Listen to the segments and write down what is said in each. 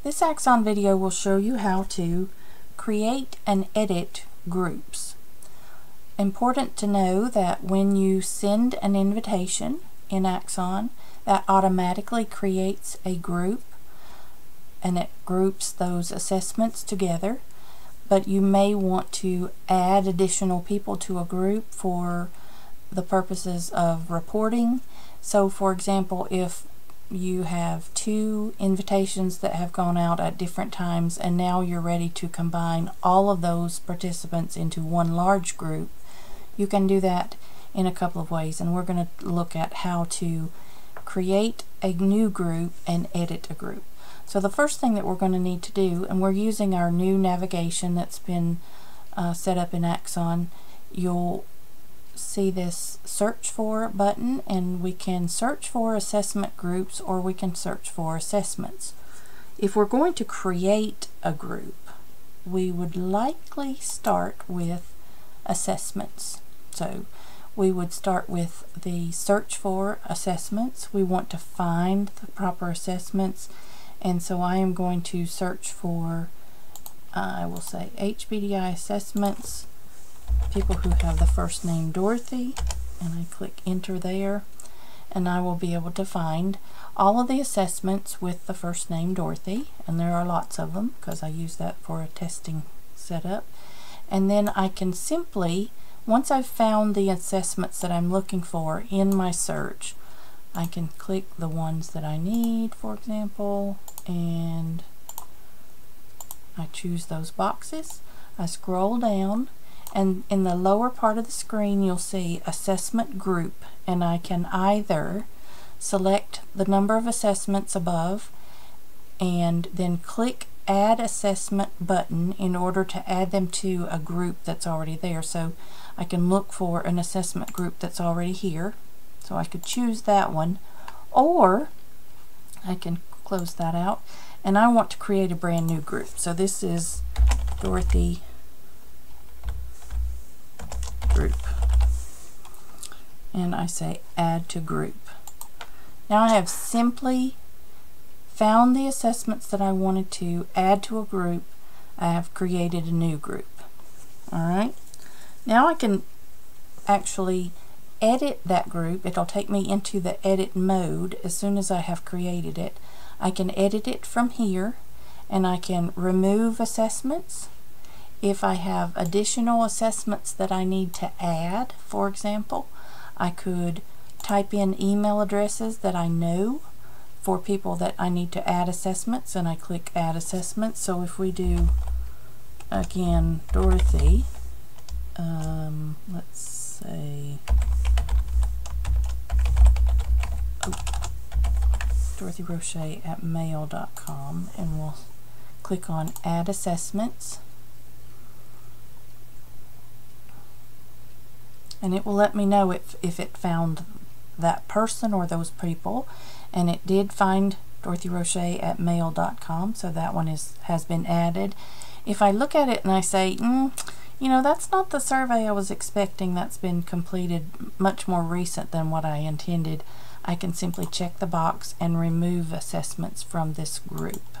This Axon video will show you how to create and edit groups. Important to know that when you send an invitation in Axon, that automatically creates a group and it groups those assessments together, but you may want to add additional people to a group for the purposes of reporting. So for example, if you have 2 invitations that have gone out at different times and now you're ready to combine all of those participants into one large group, you can do that in a couple of ways, and we're going to look at how to create a new group and edit a group. So the first thing that we're going to need to do, and we're using our new navigation that's been set up in Axon, you'll see this search for button, and we can search for assessment groups or we can search for assessments. If we're going to create a group, we would likely start with assessments. So we would start with the search for assessments. We want to find the proper assessments, and so I am going to search for, I will say HBDI assessments, people who have the first name Dorothy, and I click enter there, and I will be able to find all of the assessments with the first name Dorothy, and there are lots of them because I use that for a testing setup. And then I can simply, once I've found the assessments that I'm looking for in my search, I can click the ones that I need, for example, and I choose those boxes. I scroll down, and in the lower part of the screen you'll see assessment group, and I can either select the number of assessments above and then click add assessment button in order to add them to a group that's already there. So I can look for an assessment group that's already here, so I could choose that one, or I can close that out and I want to create a brand new group. So this is Dorothy group, and I say add to group. Now I have simply found the assessments that I wanted to add to a group. I have created a new group. Alright, now I can actually edit that group. It'll take me into the edit mode as soon as I have created it. I can edit it from here, and I can remove assessments. If I have additional assessments that I need to add, for example, I could type in email addresses that I know for people that I need to add assessments, and I click add assessments. So if we do again Dorothy, let's say Dorothy Roche at mail.com, and we'll click on add assessments, and it will let me know if it found that person or those people, and it did find Dorothy Roche at mail.com, so that one has been added. If I look at it and I say, you know, that's not the survey I was expecting, that's been completed much more recent than what I intended, I can simply check the box and remove assessments from this group.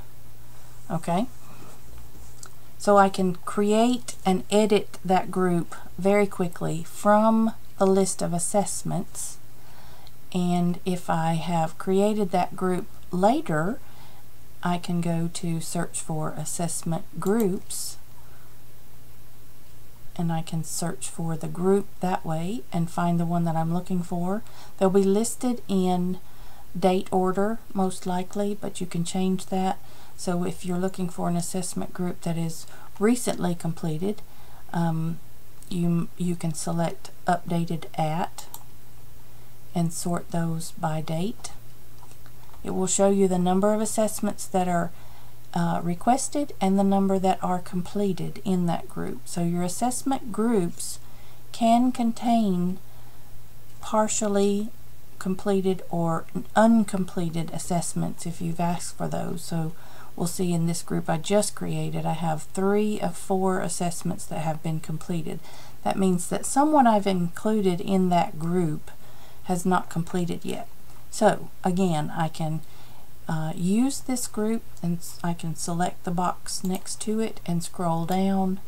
Okay? So I can create and edit that group very quickly from the list of assessments, and if I have created that group later, I can go to search for assessment groups, and I can search for the group that way and find the one that I'm looking for. They'll be listed in date order most likely, but you can change that. So if you're looking for an assessment group that is recently completed, you can select updated at and sort those by date. It will show you the number of assessments that are requested and the number that are completed in that group. So your assessment groups can contain partially completed or uncompleted assessments if you've asked for those. So we'll see in this group I just created, I have 3 of 4 assessments that have been completed. That means that someone I've included in that group has not completed yet. So again, I can use this group, and I can select the box next to it and scroll down,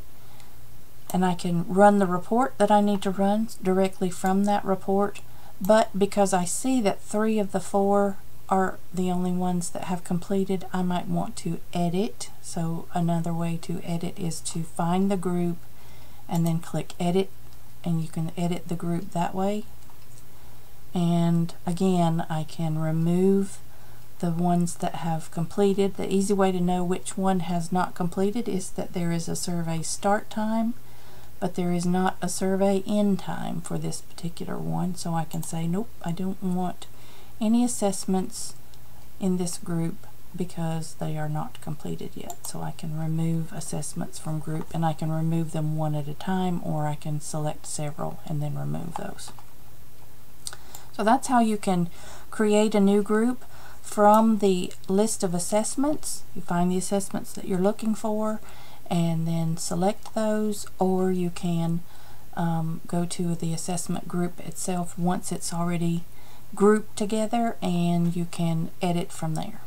and I can run the report that I need to run directly from that report. But because I see that 3 of the 4 are the only ones that have completed, I might want to edit. So another way to edit is to find the group and then click edit, and you can edit the group that way. And again, I can remove the ones that have completed. The easy way to know which one has not completed is that there is a survey start time, but there is not a survey end time for this particular one. So I can say, nope, I don't want any assessments in this group because they are not completed yet. So I can remove assessments from group, and I can remove them one at a time, or I can select several and then remove those. So that's how you can create a new group from the list of assessments. You find the assessments that you're looking for and then select those, or you can go to the assessment group itself once it's already grouped together, and you can edit from there.